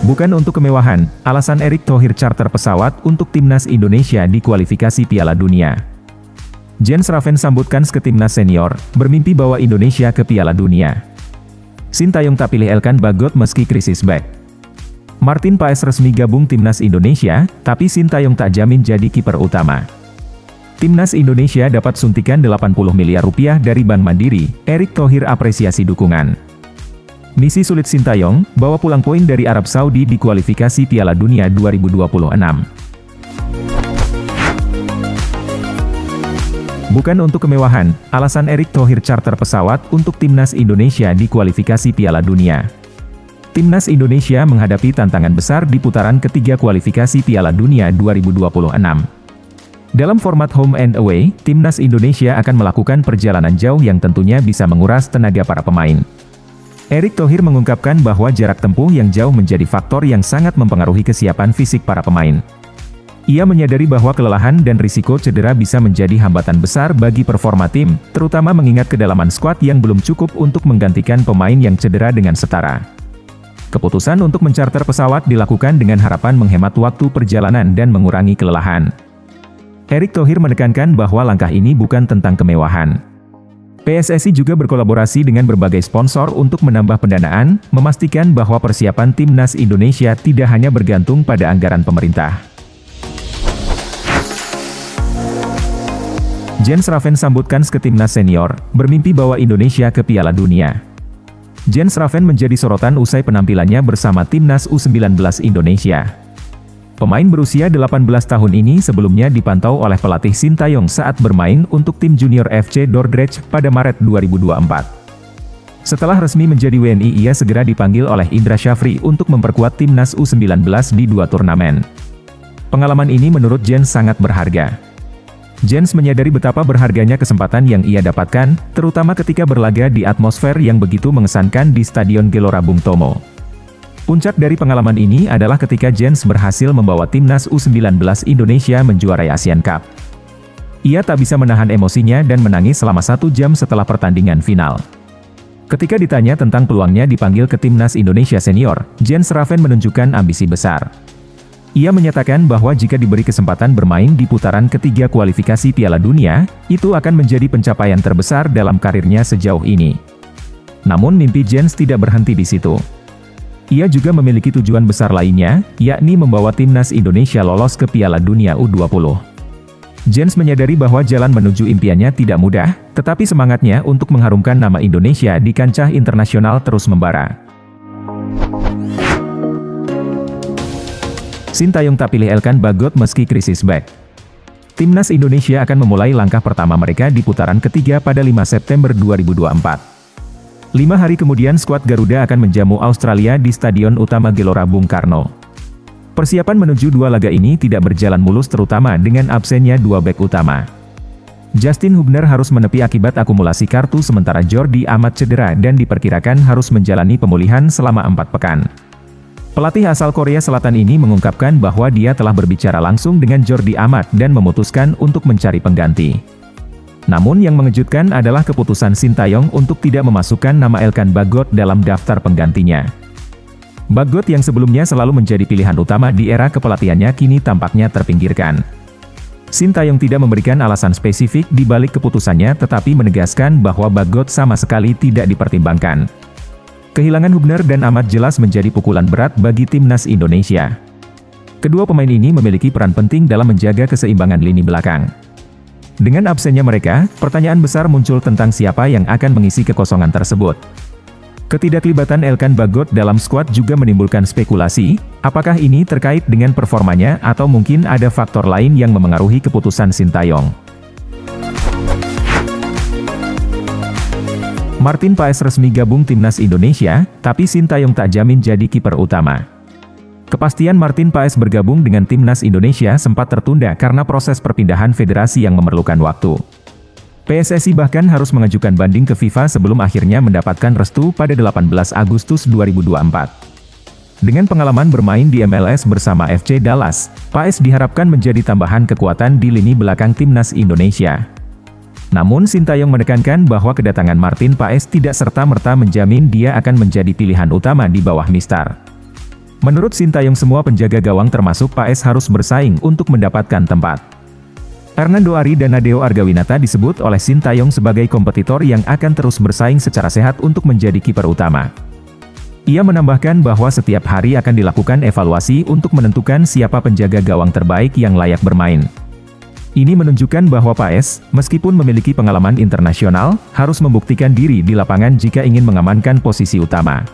Bukan untuk kemewahan, alasan Erick Thohir charter pesawat untuk timnas Indonesia di kualifikasi Piala Dunia. Jens Raven sambutkan ke timnas senior, bermimpi bawa Indonesia ke Piala Dunia. Sintayong tak pilih Elkan Bagot meski krisis back. Martin Paes resmi gabung timnas Indonesia, tapi Sintayong tak jamin jadi kiper utama. Timnas Indonesia dapat suntikan 80 miliar rupiah dari Bank Mandiri, Erick Thohir apresiasi dukungan. Misi sulit Sintayong, bawa pulang poin dari Arab Saudi di kualifikasi Piala Dunia 2026. Bukan untuk kemewahan, alasan Erick Thohir charter pesawat untuk timnas Indonesia di kualifikasi Piala Dunia. Timnas Indonesia menghadapi tantangan besar di putaran ketiga kualifikasi Piala Dunia 2026. Dalam format home and away, timnas Indonesia akan melakukan perjalanan jauh yang tentunya bisa menguras tenaga para pemain. Erick Thohir mengungkapkan bahwa jarak tempuh yang jauh menjadi faktor yang sangat mempengaruhi kesiapan fisik para pemain. Ia menyadari bahwa kelelahan dan risiko cedera bisa menjadi hambatan besar bagi performa tim, terutama mengingat kedalaman skuad yang belum cukup untuk menggantikan pemain yang cedera dengan setara. Keputusan untuk mencarter pesawat dilakukan dengan harapan menghemat waktu perjalanan dan mengurangi kelelahan. Erick Thohir menekankan bahwa langkah ini bukan tentang kemewahan. PSSI juga berkolaborasi dengan berbagai sponsor untuk menambah pendanaan, memastikan bahwa persiapan timnas Indonesia tidak hanya bergantung pada anggaran pemerintah. Jens Raven sambutkan ke timnas senior, bermimpi bawa Indonesia ke Piala Dunia. Jens Raven menjadi sorotan usai penampilannya bersama timnas U19 Indonesia. Pemain berusia 18 tahun ini sebelumnya dipantau oleh pelatih Sintayong saat bermain untuk tim junior FC Dordrecht pada Maret 2024. Setelah resmi menjadi WNI, ia segera dipanggil oleh Indra Syafri untuk memperkuat timnas U19 di 2 turnamen. Pengalaman ini menurut Jens sangat berharga. Jens menyadari betapa berharganya kesempatan yang ia dapatkan, terutama ketika berlaga di atmosfer yang begitu mengesankan di Stadion Gelora Bung Tomo. Puncak dari pengalaman ini adalah ketika Jens berhasil membawa timnas U19 Indonesia menjuarai Asian Cup. Ia tak bisa menahan emosinya dan menangis selama 1 jam setelah pertandingan final. Ketika ditanya tentang peluangnya dipanggil ke timnas Indonesia senior, Jens Raven menunjukkan ambisi besar. Ia menyatakan bahwa jika diberi kesempatan bermain di putaran ketiga kualifikasi Piala Dunia, itu akan menjadi pencapaian terbesar dalam karirnya sejauh ini. Namun mimpi Jens tidak berhenti di situ. Ia juga memiliki tujuan besar lainnya, yakni membawa timnas Indonesia lolos ke Piala Dunia U20. Jens menyadari bahwa jalan menuju impiannya tidak mudah, tetapi semangatnya untuk mengharumkan nama Indonesia di kancah internasional terus membara. Sintayong tak pilih Elkan Bagot meski krisis back. Timnas Indonesia akan memulai langkah pertama mereka di putaran ketiga pada 5 September 2024. 5 hari kemudian skuad Garuda akan menjamu Australia di Stadion Utama Gelora Bung Karno. Persiapan menuju 2 laga ini tidak berjalan mulus terutama dengan absennya 2 bek utama. Justin Hubner harus menepi akibat akumulasi kartu sementara Jordi Amat cedera dan diperkirakan harus menjalani pemulihan selama 4 pekan. Pelatih asal Korea Selatan ini mengungkapkan bahwa dia telah berbicara langsung dengan Jordi Amat dan memutuskan untuk mencari pengganti. Namun yang mengejutkan adalah keputusan Sintayong untuk tidak memasukkan nama Elkan Bagot dalam daftar penggantinya. Bagot yang sebelumnya selalu menjadi pilihan utama di era kepelatihannya kini tampaknya terpinggirkan. Sintayong tidak memberikan alasan spesifik di balik keputusannya tetapi menegaskan bahwa Bagot sama sekali tidak dipertimbangkan. Kehilangan Hubner dan Amat jelas menjadi pukulan berat bagi timnas Indonesia. Kedua pemain ini memiliki peran penting dalam menjaga keseimbangan lini belakang. Dengan absennya mereka, pertanyaan besar muncul tentang siapa yang akan mengisi kekosongan tersebut. Ketidaklibatkan Elkan Bagot dalam skuad juga menimbulkan spekulasi, apakah ini terkait dengan performanya atau mungkin ada faktor lain yang memengaruhi keputusan Sintayong. Martin Paes resmi gabung timnas Indonesia, tapi Sintayong tak jamin jadi kiper utama. Kepastian Martin Paes bergabung dengan timnas Indonesia sempat tertunda karena proses perpindahan federasi yang memerlukan waktu. PSSI bahkan harus mengajukan banding ke FIFA sebelum akhirnya mendapatkan restu pada 18 Agustus 2024. Dengan pengalaman bermain di MLS bersama FC Dallas, Paes diharapkan menjadi tambahan kekuatan di lini belakang timnas Indonesia. Namun Sintayong menekankan bahwa kedatangan Martin Paes tidak serta-merta menjamin dia akan menjadi pilihan utama di bawah Mister. Menurut Sintayong, semua penjaga gawang termasuk Paes harus bersaing untuk mendapatkan tempat. Hernando Ari dan Nadeo Argawinata disebut oleh Sintayong sebagai kompetitor yang akan terus bersaing secara sehat untuk menjadi kiper utama. Ia menambahkan bahwa setiap hari akan dilakukan evaluasi untuk menentukan siapa penjaga gawang terbaik yang layak bermain. Ini menunjukkan bahwa Paes, meskipun memiliki pengalaman internasional, harus membuktikan diri di lapangan jika ingin mengamankan posisi utama.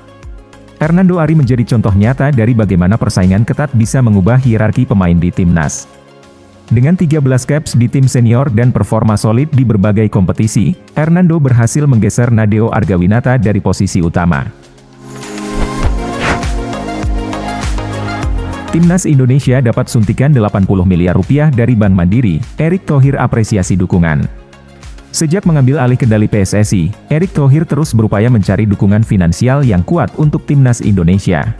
Hernando Ari menjadi contoh nyata dari bagaimana persaingan ketat bisa mengubah hierarki pemain di timnas. Dengan 13 caps di tim senior dan performa solid di berbagai kompetisi, Hernando berhasil menggeser Nadeo Argawinata dari posisi utama. Timnas Indonesia dapat suntikan 80 miliar rupiah dari Bank Mandiri, Erick Thohir apresiasi dukungan. Sejak mengambil alih kendali PSSI, Erick Thohir terus berupaya mencari dukungan finansial yang kuat untuk Timnas Indonesia.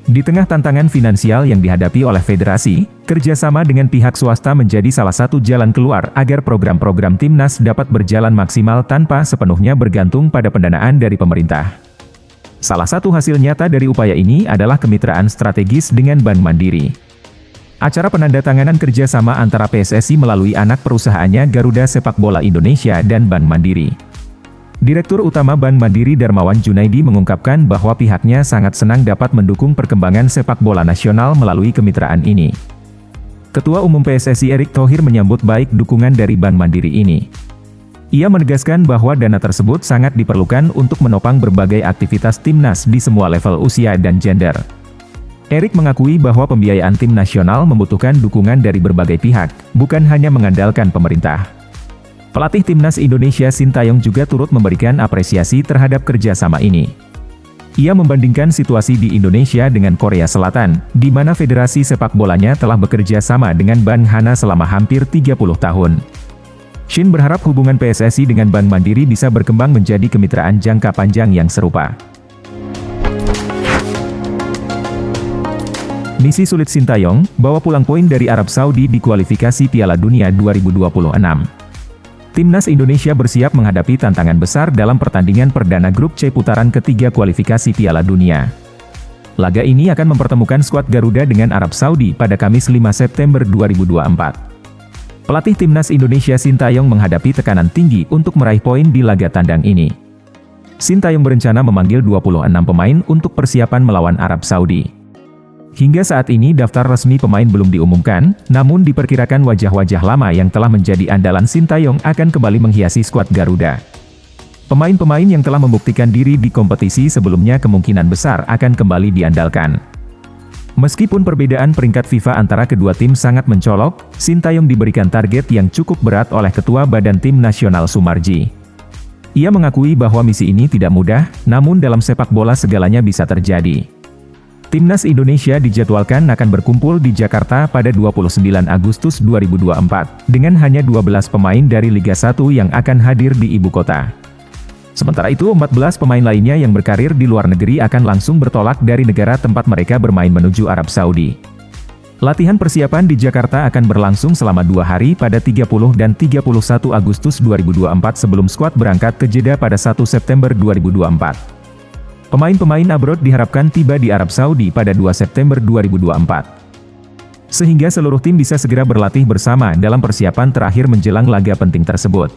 Di tengah tantangan finansial yang dihadapi oleh federasi, kerjasama dengan pihak swasta menjadi salah satu jalan keluar agar program-program Timnas dapat berjalan maksimal tanpa sepenuhnya bergantung pada pendanaan dari pemerintah. Salah satu hasil nyata dari upaya ini adalah kemitraan strategis dengan Bank Mandiri. Acara penandatanganan kerjasama antara PSSI melalui anak perusahaannya Garuda Sepak Bola Indonesia dan Bank Mandiri. Direktur Utama Bank Mandiri Darmawan Junaidi mengungkapkan bahwa pihaknya sangat senang dapat mendukung perkembangan sepak bola nasional melalui kemitraan ini. Ketua Umum PSSI Erick Thohir menyambut baik dukungan dari Bank Mandiri ini. Ia menegaskan bahwa dana tersebut sangat diperlukan untuk menopang berbagai aktivitas timnas di semua level usia dan gender. Erick mengakui bahwa pembiayaan tim nasional membutuhkan dukungan dari berbagai pihak, bukan hanya mengandalkan pemerintah. Pelatih timnas Indonesia Sintayong juga turut memberikan apresiasi terhadap kerjasama ini. Ia membandingkan situasi di Indonesia dengan Korea Selatan, di mana federasi sepak bolanya telah bekerja sama dengan Ban Hana selama hampir 30 tahun. Shin berharap hubungan PSSI dengan Bank Mandiri bisa berkembang menjadi kemitraan jangka panjang yang serupa. Misi sulit Sintayong, bawa pulang poin dari Arab Saudi di kualifikasi Piala Dunia 2026. Timnas Indonesia bersiap menghadapi tantangan besar dalam pertandingan perdana grup C putaran ketiga kualifikasi Piala Dunia. Laga ini akan mempertemukan skuad Garuda dengan Arab Saudi pada Kamis 5 September 2024. Pelatih Timnas Indonesia Sintayong menghadapi tekanan tinggi untuk meraih poin di laga tandang ini. Sintayong berencana memanggil 26 pemain untuk persiapan melawan Arab Saudi. Hingga saat ini daftar resmi pemain belum diumumkan, namun diperkirakan wajah-wajah lama yang telah menjadi andalan Sintayong akan kembali menghiasi skuad Garuda. Pemain-pemain yang telah membuktikan diri di kompetisi sebelumnya kemungkinan besar akan kembali diandalkan. Meskipun perbedaan peringkat FIFA antara kedua tim sangat mencolok, Sintayong diberikan target yang cukup berat oleh Ketua Badan Tim Nasional Sumarji. Ia mengakui bahwa misi ini tidak mudah, namun dalam sepak bola segalanya bisa terjadi. Timnas Indonesia dijadwalkan akan berkumpul di Jakarta pada 29 Agustus 2024, dengan hanya 12 pemain dari Liga 1 yang akan hadir di ibu kota. Sementara itu 14 pemain lainnya yang berkarir di luar negeri akan langsung bertolak dari negara tempat mereka bermain menuju Arab Saudi. Latihan persiapan di Jakarta akan berlangsung selama 2 hari pada 30 dan 31 Agustus 2024 sebelum skuad berangkat ke Jeddah pada 1 September 2024. Pemain-pemain abroad diharapkan tiba di Arab Saudi pada 2 September 2024. Sehingga seluruh tim bisa segera berlatih bersama dalam persiapan terakhir menjelang laga penting tersebut.